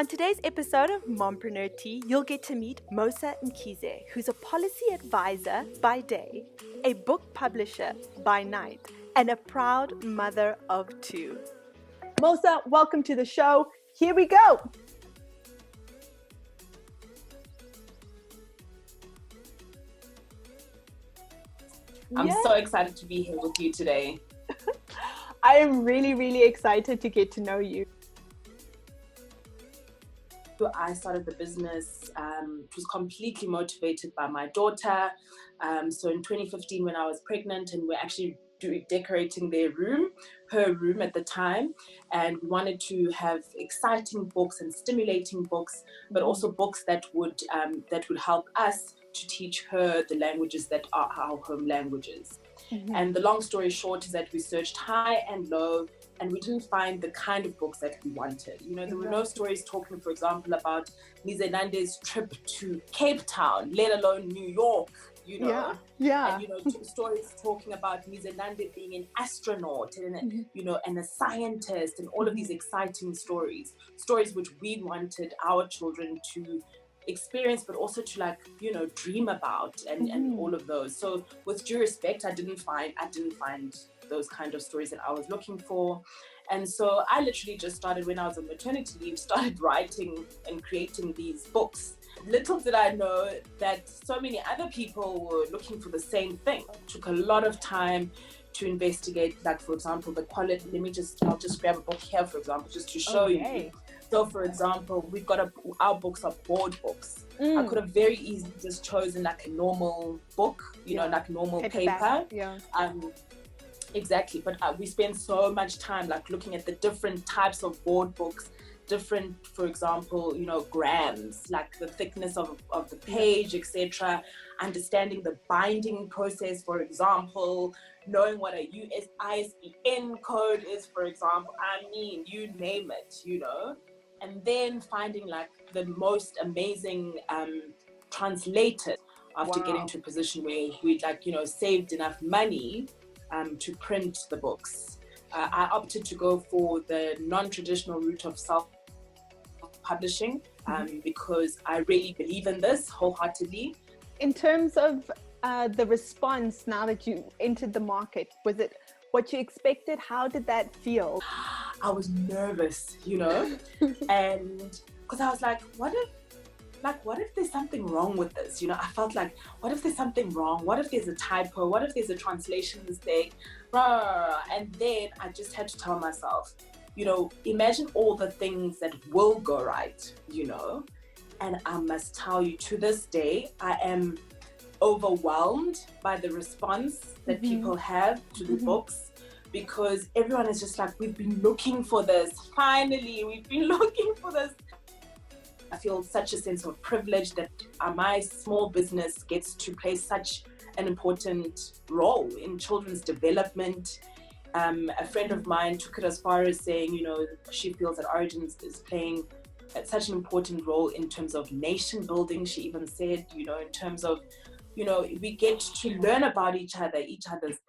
On today's episode of Mompreneur Tea, you'll get to meet Mosa Mkhize, who's a policy advisor by day, a book publisher by night, and a proud mother of two. Mosa, welcome to the show. Here we go. I'm so excited to be here with you today. I am really excited to get to know you. I started the business, it was completely motivated by my daughter. So in 2015, when I was pregnant and we're actually decorating her room at the time, and we wanted to have exciting books and stimulating books, but also books that would help us to teach her the languages that are our home languages. And the long story short is that we searched high and low, and we didn't find the kind of books that we wanted. You know, there were no stories talking, for example, about Nizelande's trip to Cape Town, let alone New York, you know. Yeah. And, you know, stories talking about Nizelande being an astronaut and, you know, and a scientist, and all of these exciting stories which we wanted our children to experience, but also to, like, you know, dream about and all of those. So with due respect, I didn't find those kind of stories that I was looking for. And so I literally just started, when I was on maternity leave, started writing and creating these books. Little did I know that so many other people were looking for the same thing. It took a lot of time to investigate, like, for example, the quality. I'll just grab a book here, for example, just to show you. So, for example, we've got our books are board books. I could have very easily just chosen like a normal book, you know, like normal paper. Exactly. But we spend so much time like looking at the different types of board books, different, for example, you know, grams, like the thickness of the page, etc. Understanding the binding process, for example, knowing what a ISBN code is, for example. I mean, you name it, you know. And then finding like the most amazing translators after getting to a position where we'd, like, you know, saved enough money to print the books. I opted to go for the non-traditional route of self-publishing because I really believe in this wholeheartedly. In terms of the response now that you entered the market, was it what you expected? How did that feel? I was nervous, you know, and because I was like, what if there's something wrong with this? You know, I felt like, what if there's something wrong? What if there's a typo? What if there's a translation mistake? And then I just had to tell myself, you know, imagine all the things that will go right, you know. And I must tell you, to this day, I am overwhelmed by the response that people have to the books, because everyone is just like, we've been looking for this. Finally, we've been looking for this. I feel such a sense of privilege that my small business gets to play such an important role in children's development. A friend of mine took it as far as saying, you know, she feels that Origins is playing such an important role in terms of nation building. She even said, you know, in terms of, you know, we get to learn about each other's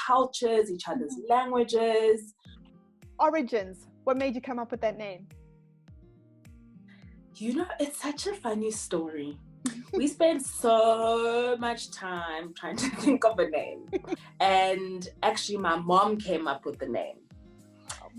cultures, each other's languages. Origins, what made you come up with that name? You know, it's such a funny story. We spent so much time trying to think of a name. And actually, my mom came up with the name.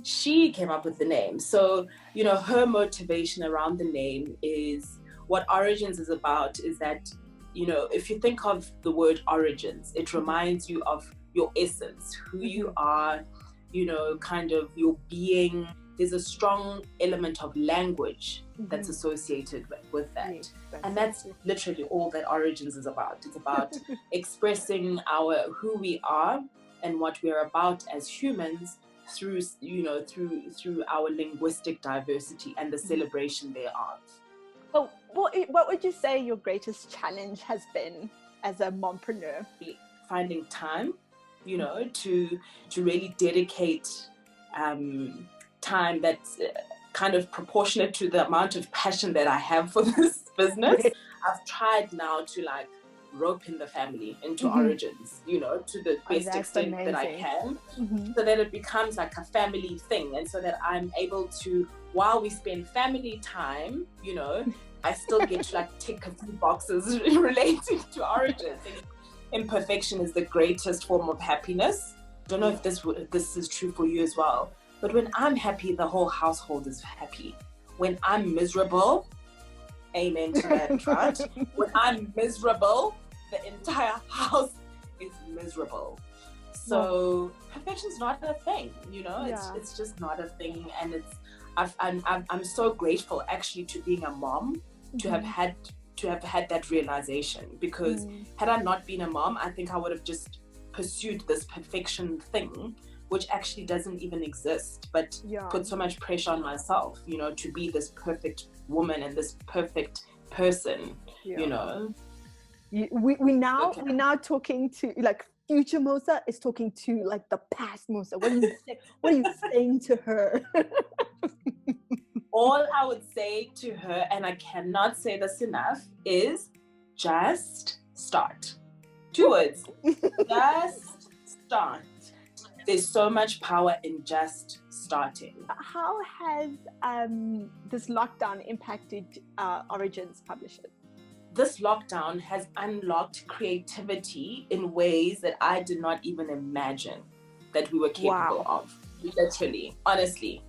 She came up with the name. So, you know, her motivation around the name is, what Origins is about is that, you know, if you think of the word origins, it reminds you of your essence, who you are, you know, kind of your being. There's a strong element of language that's associated with that. And that's literally all that Origins is about. It's about expressing who we are and what we're about as humans through, you know, through our linguistic diversity and the celebration thereof. So what would you say your greatest challenge has been as a mompreneur? Finding time, you know, to really dedicate time that's kind of proportionate to the amount of passion that I have for this business. I've tried now to, like, rope in the family into origins, you know, to the best extent that I can, so that it becomes like a family thing, and so that I'm able to, while we spend family time, you know, I still get to like tick a few boxes relating to origins. Imperfection is the greatest form of happiness. Don't know if this is true for you as well, but when I'm happy, the whole household is happy. When I'm miserable, amen to that, right? When I'm miserable, the entire house is miserable. So perfection's not a thing, you know. It's just not a thing, and I'm so grateful actually to being a mom, to have had that realization, because had I not been a mom, I think I would have just pursued this perfection thing, which actually doesn't even exist, but put so much pressure on myself, you know, to be this perfect woman and this perfect person, you know. We're now talking to, like, future Mosa is talking to like the past Mosa. What are you saying to her? All I would say to her, and I cannot say this enough, is just start. 2 words. Just start. There's so much power in just starting. How has this lockdown impacted Origins Publishers? This lockdown has unlocked creativity in ways that I did not even imagine that we were capable of. Literally, honestly.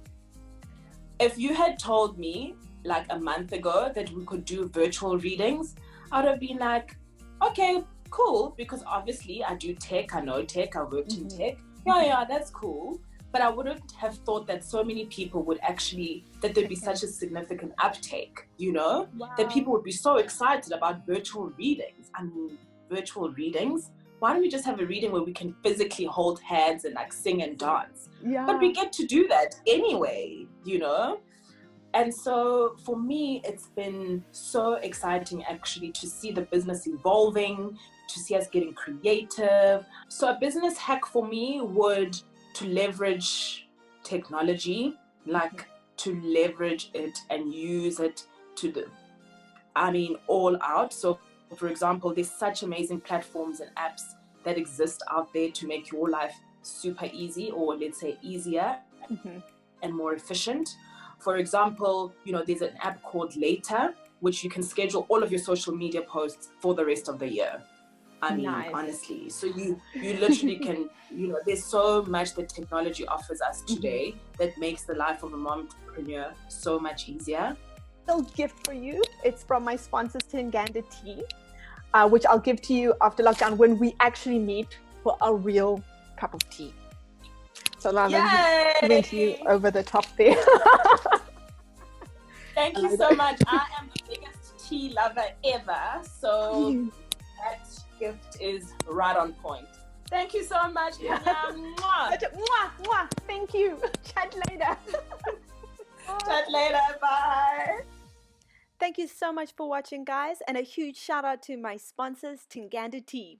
If you had told me like a month ago that we could do virtual readings, I would have been like, okay, cool, because obviously I do tech, I know tech, I worked in tech. Yeah, that's cool. But I wouldn't have thought that so many people would actually, that there'd be such a significant uptake, you know? That people would be so excited about virtual readings. I mean, virtual readings? Why don't we just have a reading where we can physically hold hands and like sing and dance? But we get to do that anyway, you know? And so for me, it's been so exciting actually to see the business evolving, to see us getting creative. So a business hack for me would to leverage technology, like to leverage it and use it all out. So for example, there's such amazing platforms and apps that exist out there to make your life super easy, or let's say easier and more efficient. For example, you know, there's an app called Later, which you can schedule all of your social media posts for the rest of the year. I mean, honestly, so you literally can, you know, there's so much that technology offers us today that makes the life of a mompreneur so much easier. Little gift for you. It's from my sponsors, Tinganda Tea, which I'll give to you after lockdown when we actually meet for a real cup of tea. So now I'm giving to you over the top there. Thank you so much. I am the biggest tea lover ever. So that gift is right on point. Thank you so much. Thank you. Chat later. Chat later. Bye. Thank you so much for watching, guys, and a huge shout out to my sponsors, Tinganda Tea.